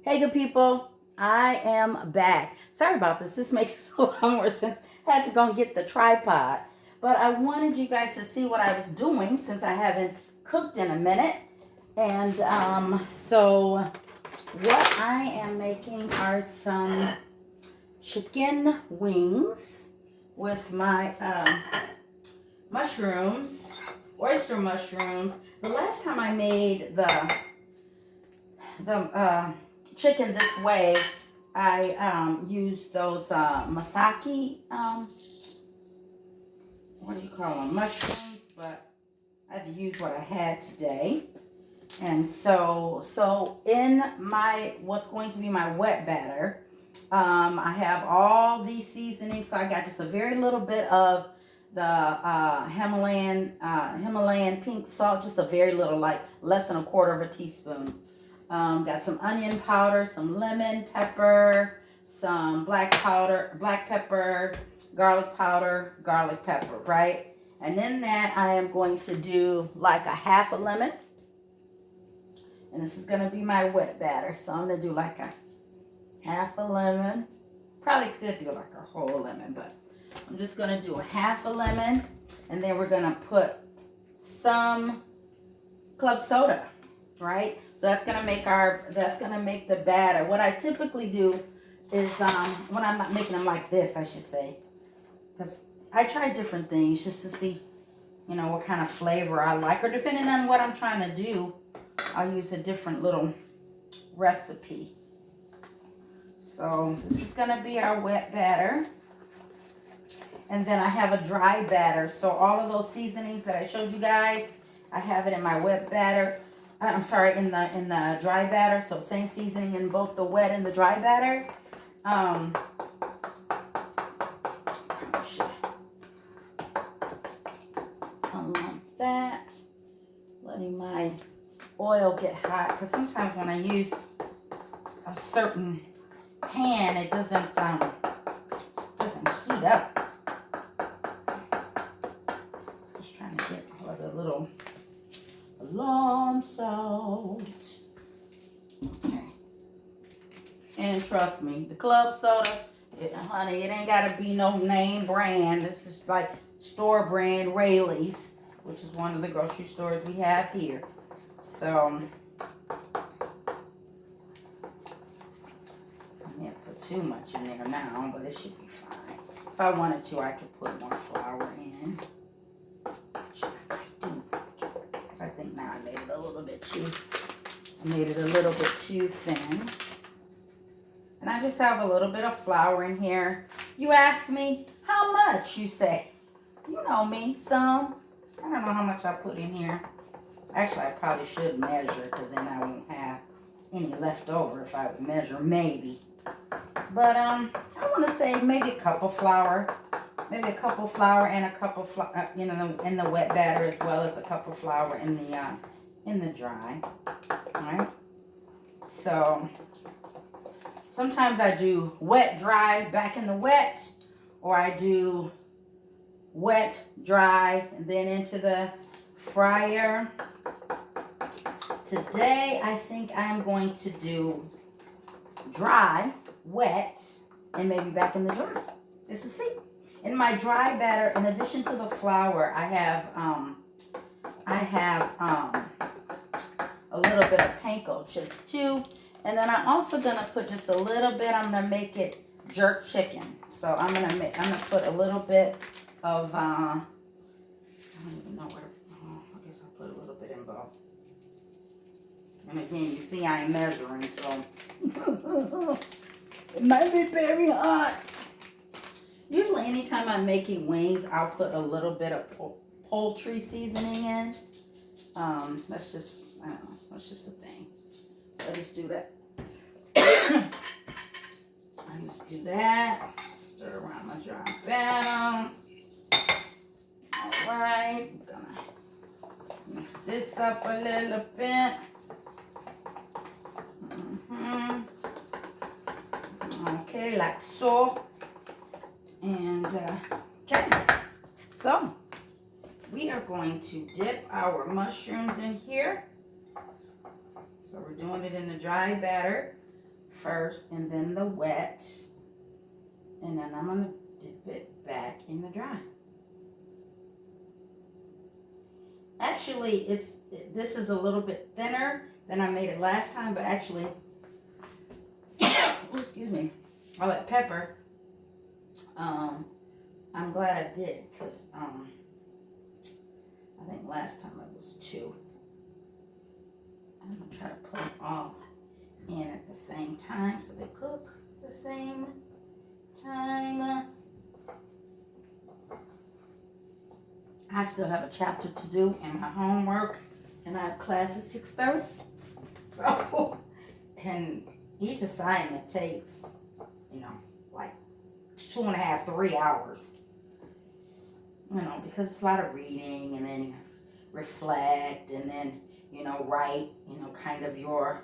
Hey, good people. I am back. Sorry about this. This makes a lot more sense. I had to go and get the tripod. But I wanted you guys to see what I was doing since I haven't cooked in a minute. And so what I am making are some chicken wings with my mushrooms, oyster mushrooms. The last time I made the chicken this way, I used those masaki, what do you call them, mushrooms, but I had to use what I had today. And so in my, what's going to be my wet batter, I have all these seasonings. So I got just a very little bit of the Himalayan pink salt, just a very little, like less than a quarter of a teaspoon. Got some onion powder, some lemon pepper, some black pepper, garlic powder, garlic pepper, right? And in that I am going to do like a half a lemon. And this is going to be my wet batter. So I'm going to do like a half a lemon. Probably could do like a whole lemon, but I'm just going to do a half a lemon. And then we're going to put some club soda, right? So that's going to make the batter. What I typically do is, when I'm not making them like this, I should say, because I try different things just to see, what kind of flavor I like, or depending on what I'm trying to do, I'll use a different little recipe. So this is going to be our wet batter. And then I have a dry batter. So all of those seasonings that I showed you guys, I have it in my wet batter. I'm sorry, in the dry batter. So same seasoning in both the wet and the dry batter. I like that. Letting my oil get hot, because sometimes when I use a certain pan, it doesn't heat up. Just trying to get all of the little alarm salt. Okay. And trust me, the club soda, honey, it ain't gotta be no name brand. This is like store brand Rayleigh's, which is one of the grocery stores we have here. So I can't put too much in there now, but it should be fine. If I wanted to, I could put more flour in. Which I might do. Because I think now I made it a little bit too thin. And I just have a little bit of flour in here. You ask me, how much, you say? You know me, some. I don't know how much I put in here. Actually, I probably should measure, because then I won't have any left over if I would measure, maybe. But I want to say maybe a cup of flour. Maybe a cup of flour and a cup of flour, in the wet batter, as well as a cup of flour in the dry. All right. So sometimes I do wet, dry, back in the wet, or I do wet, dry, and then into the fryer. Today, I think I'm going to do dry, wet, and maybe back in the dry. Just to see. In my dry batter, in addition to the flour, I have a little bit of panko chips too. And then I'm also gonna put just a little bit. I'm gonna make it jerk chicken. So I'm gonna put a little bit of I don't even know where. I guess I'll put a little bit in both. And again, you see I'm measuring, so it might be very hot. Usually anytime I'm making wings, I'll put a little bit of poultry seasoning in. That's just, I don't know, that's just a thing. So I just do that. I just do that. Stir around my dry batter. All right, I'm gonna mix this up a little bit. Okay, like so. And okay, so we are going to dip our mushrooms in here. So we're doing it in the dry batter. first and then the wet. And then I'm going to dip it back in the dry. Actually, this is a little bit thinner than I made it last time, but actually, oh, excuse me, all that pepper, I'm glad I did, because I think last time it was 2. I'm going to try to put them all in at the same time so they cook at the same time. I still have a chapter to do in my homework, and I have class at 6:30. So, and each assignment takes, like 2.5, 3 hours. Because it's a lot of reading, and then reflect, and then, write, kind of your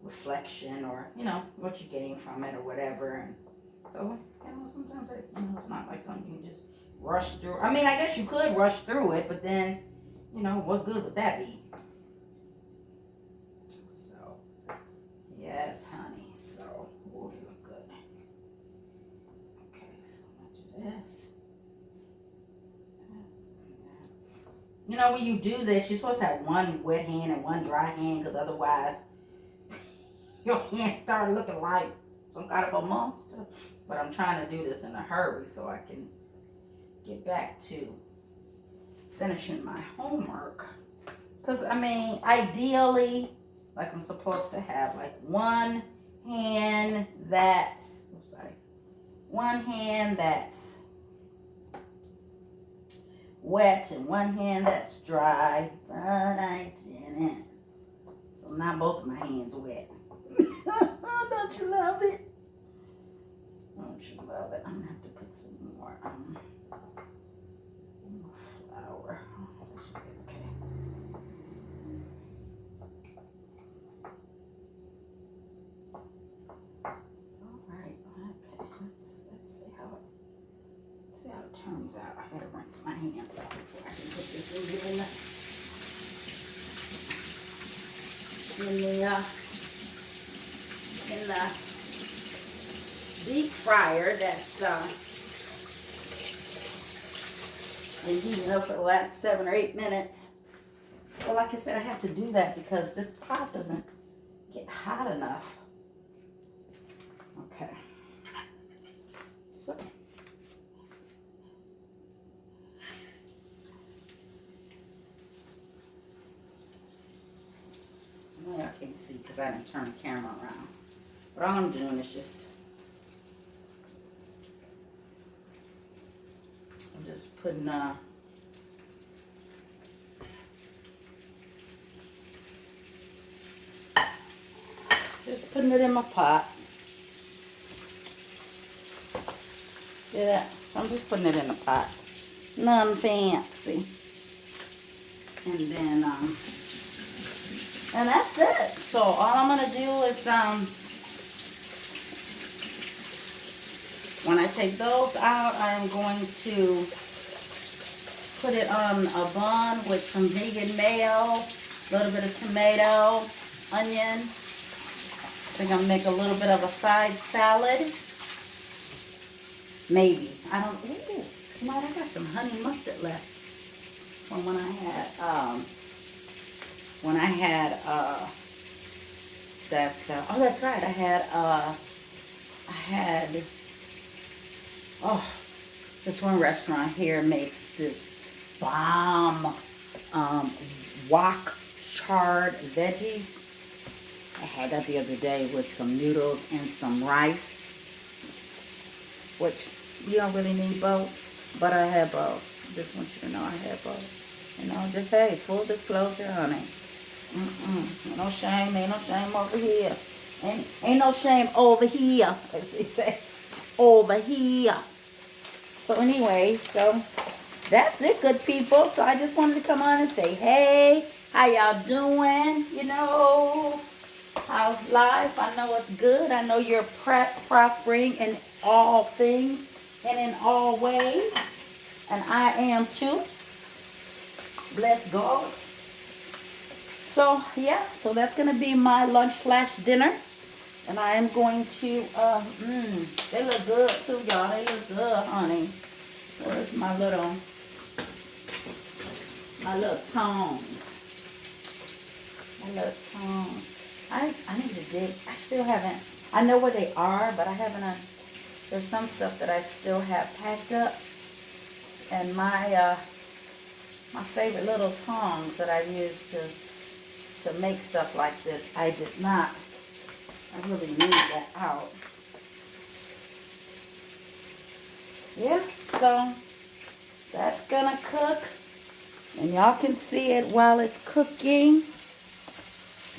reflection, or, what you gain from it or whatever. And so, sometimes it's not like something you can just rush through. I mean, I guess you could rush through it, but then, what good would that be? So, yes, honey. So, oh, you look good. Okay, so much of this. When you do this, you're supposed to have one wet hand and one dry hand, because otherwise your hands start looking like some kind of a monster. But I'm trying to do this in a hurry so I can get back to finishing my homework. Because, ideally, like, I'm supposed to have, like, one hand that's wet and one hand that's dry, but I didn't. So now both of my hands wet. Don't you love it? Don't you love it? I'm gonna have to put some more flour. Oh, that should be okay. All right. Okay. Let's see how it turns out. I gotta rinse my hands out before I can put this in the deep fryer that's been heating up for the last 7 or 8 minutes. Well, like I said, I have to do that because this pot doesn't get hot enough. Okay. So. Well, I can't see because I didn't turn the camera around. But all I'm doing is I'm just putting it in my pot. Yeah, I'm just putting it in the pot. Nothing fancy. And then and that's it. So all I'm gonna do is when I take those out, I'm going to put it on a bun with some vegan mayo, a little bit of tomato, onion. I think I'm gonna make a little bit of a side salad. Maybe. I don't. Ooh, come on! I got some honey mustard left from when I had that. Oh, that's right. I had. Oh, this one restaurant here makes this bomb wok charred veggies. I had that the other day with some noodles and some rice, which you don't really need both, but I had both. Just want you to know I had both. Just, hey, full disclosure, honey. Ain't no shame over here. Ain't no shame over here, as they say. Over here. So anyway, so that's it, good people. So I just wanted to come on and say, hey, how y'all doing? How's life? I know it's good. I know you're prospering in all things and in all ways. And I am too. Bless God. So yeah, so that's gonna be my lunch slash dinner. And I am going to, they look good too, y'all. They look good, honey. Where's my little tongs? My little tongs. I need to dig. I still haven't, I know where they are, but I haven't, there's some stuff that I still have packed up. And my favorite little tongs that I use to make stuff like this, I did not. I really need that out. Yeah, so that's gonna cook. And y'all can see it while it's cooking.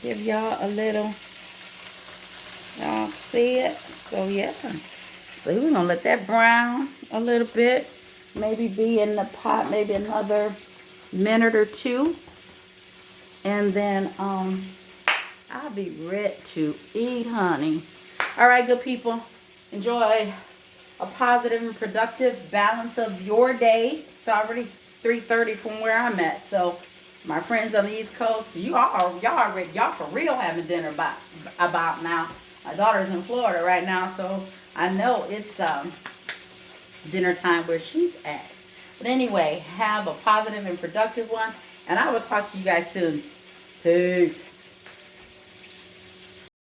Give y'all a little, y'all see it? So yeah. So we're gonna let that brown a little bit. Maybe be in the pot, maybe another minute or two. And then I'll be ready to eat, honey. All right, good people. Enjoy a positive and productive balance of your day. It's already 3:30 from where I'm at. So my friends on the East Coast, y'all for real having dinner about now. My daughter's in Florida right now, so I know it's dinner time where she's at. But anyway, have a positive and productive one, and I will talk to you guys soon. Peace.